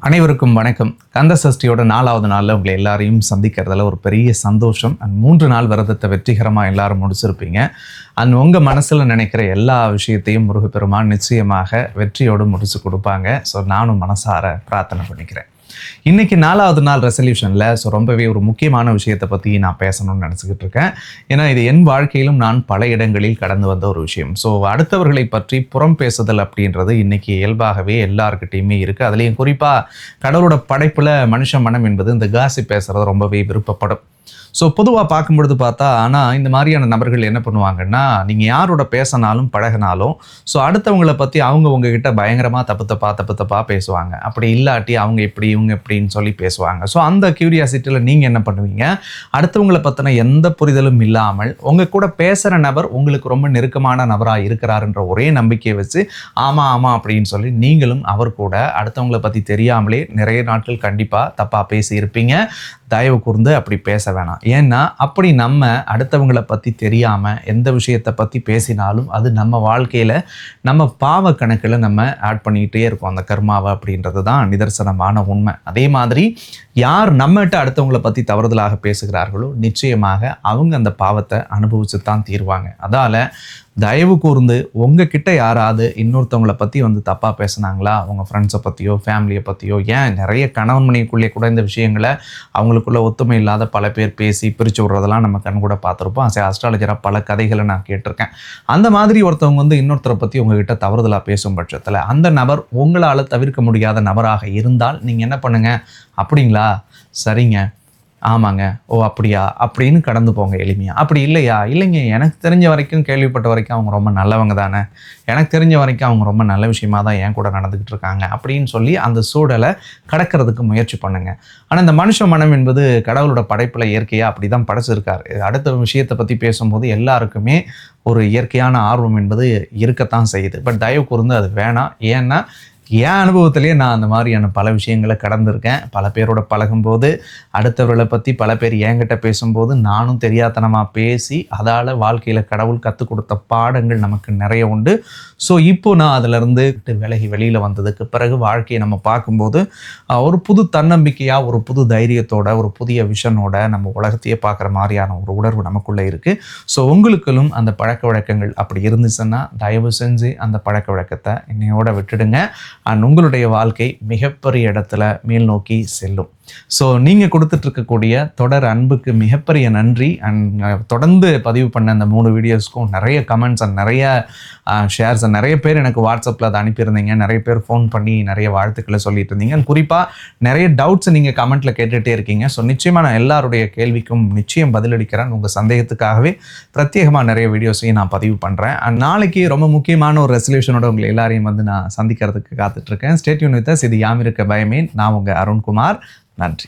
அனைவருக்கும் வணக்கம். கந்த சஷ்டியோட 4வது நாளில் உங்களை எல்லாரையும் சந்திக்கிறதுல ஒரு பெரிய சந்தோஷம். 3 நாள் விரதத்தை வெற்றிகரமாக எல்லாரும் முடிச்சிருப்பீங்க. உங்கள் மனசில் நினைக்கிற எல்லா விஷயத்தையும் முருகப்பெருமான் நிச்சயமாக வெற்றியோடு முடிச்சு கொடுப்பாங்க. ஸோ நானும் மனசார பிரார்த்தனை பண்ணிக்கிறேன். இன்றைக்கி 4வது நாள் ரெசல்யூஷனில் ரொம்பவே ஒரு முக்கியமான விஷயத்தை பற்றி நான் பேசணும்னு நினச்சிக்கிட்டு இருக்கேன். ஏன்னா இது என் வாழ்க்கையிலும் நான் பல இடங்களில் கடந்து வந்த ஒரு விஷயம். ஸோ அடுத்தவர்களை பற்றி புறம் பேசுதல் அப்படின்றது இன்றைக்கி இயல்பாகவே எல்லாருக்கிட்டையுமே இருக்குது. அதுலேயும் குறிப்பாக கடவுளோட படைப்பில் மனுஷ மனம் என்பது இந்த காசிப் பேசுகிறது ரொம்பவே விருப்பப்படும். ஸோ பொதுவாக பார்க்கும்பொழுது பார்த்தா, ஆனால் இந்த மாதிரியான நபர்கள் என்ன பண்ணுவாங்கன்னா, நீங்கள் யாரோட பேசினாலும் பழகினாலும் ஸோ அடுத்தவங்களை பற்றி அவங்க உங்ககிட்ட பயங்கரமாக தப்பு தப்பாக பேசுவாங்க. அப்படி இல்லாட்டி அவங்க இப்படி இவங்க இப்படின்னு சொல்லி பேசுவாங்க. ஸோ அந்த கியூரியாசிட்டியில் நீங்கள் என்ன பண்ணுவீங்க, அடுத்தவங்களை பற்றின எந்த புரிதலும் இல்லாமல் உங்கள் கூட பேசுகிற நபர் உங்களுக்கு ரொம்ப நெருக்கமான நபராக இருக்கிறாருன்ற ஒரே நம்பிக்கையை வச்சு ஆமாம் அப்படின்னு சொல்லி நீங்களும் அவர் கூட அடுத்தவங்களை பற்றி தெரியாமலே நிறைய நாட்கள் கண்டிப்பாக தப்பாக பேசியிருப்பீங்க. தயவு கூர்ந்து அப்படி பேச வேணாம். ஏன்னா அப்படி நம்ம அடுத்தவங்களை பற்றி தெரியாமல் எந்த விஷயத்தை பற்றி பேசினாலும் அது நம்ம வாழ்க்கையில் நம்ம பாவ கணக்கில் நம்ம ஆட் பண்ணிக்கிட்டே இருக்கோம் அந்த கர்மாவை. அப்படின்றது தான் நிதர்சனமான உண்மை. அதே மாதிரி யார் நம்மகிட்ட அடுத்தவங்களை பற்றி தவறுதலாக பேசுகிறார்களோ நிச்சயமாக அவங்க அந்த பாவத்தை அனுபவிச்சு தான் தீருவாங்க. அதால் தயவு கூர்ந்து உங்ககிட்ட யாராவது இன்னொருத்தவங்களை பற்றி தப்பாக பேசுனாங்களா, அவங்க ஃப்ரெண்ட்ஸை பற்றியோ ஃபேமிலியை பற்றியோ, ஏன் நிறைய கணவன் மனைவிக்குள்ளே கூட இந்த விஷயங்களை அவங்களுக்குள்ள ஒத்துமை இல்லாத பல பேர் பேசி பிரித்து விடுறதெல்லாம் நம்ம கண் கூட பார்த்துருப்போம். அஸ்ட்ராலஜராக பல கதைகளை நான் கேட்டிருக்கேன். அந்த மாதிரி ஒருத்தவங்க இன்னொருத்தரை பற்றி உங்ககிட்ட தவறுதலாக பேசும் பட்சத்தில் அந்த நபர் உங்களால் தவிர்க்க முடியாத நபராக இருந்தால் நீங்கள் என்ன பண்ணுங்கள், அப்படிங்களா, சரிங்க, ஆமாங்க, ஓ அப்படியா அப்படின்னு கடந்து போங்க எளிமையாக. அப்படி இல்லைங்க, எனக்கு தெரிஞ்ச வரைக்கும் கேள்விப்பட்ட வரைக்கும் அவங்க ரொம்ப நல்லவங்க தானே, எனக்கு தெரிஞ்ச வரைக்கும் அவங்க ரொம்ப நல்ல விஷயமாக தான் என் கூட நடந்துக்கிட்டு இருக்காங்க அப்படின்னு சொல்லி அந்த சூழலை கடக்கிறதுக்கு முயற்சி பண்ணுங்க. ஆனால் இந்த மனுஷ மனம் என்பது கடவுளோட படைப்பில் இயற்கையாக அப்படி தான் படைச்சிருக்காரு. அடுத்த விஷயத்தை பற்றி பேசும்போது எல்லாருக்குமே ஒரு இயற்கையான ஆர்வம் என்பது இருக்கத்தான் செய்யுது. பட் தயவு கூர்ந்து அது வேணாம். ஏன்னா என் அனுபவத்திலே நான் அந்த மாதிரியான பல விஷயங்களை கடந்திருக்கேன். பல பேரோட பழகும்போது அடுத்தவர்களை பற்றி பல பேர் என்கிட்ட பேசும்போது நானும் தெரியாதனமாக பேசி அதால் வாழ்க்கையில் கடவுள் கற்றுக் கொடுத்த பாடங்கள் நமக்கு நிறைய உண்டு. ஸோ இப்போ நான் அதிலிருந்து விலகி வெளியில் வந்ததுக்கு பிறகு வாழ்க்கையை நம்ம பார்க்கும்போது ஒரு புது தன்னம்பிக்கையாக, ஒரு புது தைரியத்தோட, ஒரு புதிய விஷனோட நம்ம உலகத்தையே பார்க்குற மாதிரியான ஒரு உணர்வு நமக்குள்ளே இருக்குது. ஸோ உங்களுக்கும் அந்த பழக்க வழக்கங்கள் அப்படி இருந்துச்சுன்னா தயவு செஞ்சு அந்த பழக்க வழக்கத்தை என்னையோட விட்டுடுங்க. உங்களுடைய வாழ்க்கை மிகப்பெரிய இடத்துல மேல் நோக்கி செல்லும். ஸோ நீங்கள் கொடுத்துட்ருக்கக்கூடிய தொடர் அன்புக்கு மிகப்பெரிய நன்றி. தொடர்ந்து பதிவு பண்ண அந்த 3 வீடியோஸ்க்கும் நிறைய கமெண்ட்ஸ் அண்ட் நிறைய ஷேர்ஸ் அண்ட் நிறைய பேர் எனக்கு வாட்ஸ்அப்பில் அதை அனுப்பியிருந்தீங்க. நிறைய பேர் ஃபோன் பண்ணி நிறைய வாழ்த்துக்களை சொல்லிட்டு இருந்தீங்க. குறிப்பாக நிறைய டவுட்ஸ் நீங்கள் கமெண்ட்டில் கேட்டுகிட்டே இருக்கீங்க. ஸோ நிச்சயமாக நான் எல்லாருடைய கேள்விக்கும் நிச்சயம் பதிலளிக்கிறேன். உங்கள் சந்தேகத்துக்காகவே பிரத்யேகமாக நிறைய வீடியோஸையும் நான் பதிவு பண்ணுறேன். அண்ட் நாளைக்கு ரொம்ப முக்கியமான ஒரு ரெசல்யூஷனோட உங்களை எல்லாரையும் நான் சந்திக்கிறதுக்கு காத்துட்ருக்கேன். Stay tuned with us. இது யாம் இருக்க பயமேன். நான் உங்கள் அருண்குமார். நன்றி.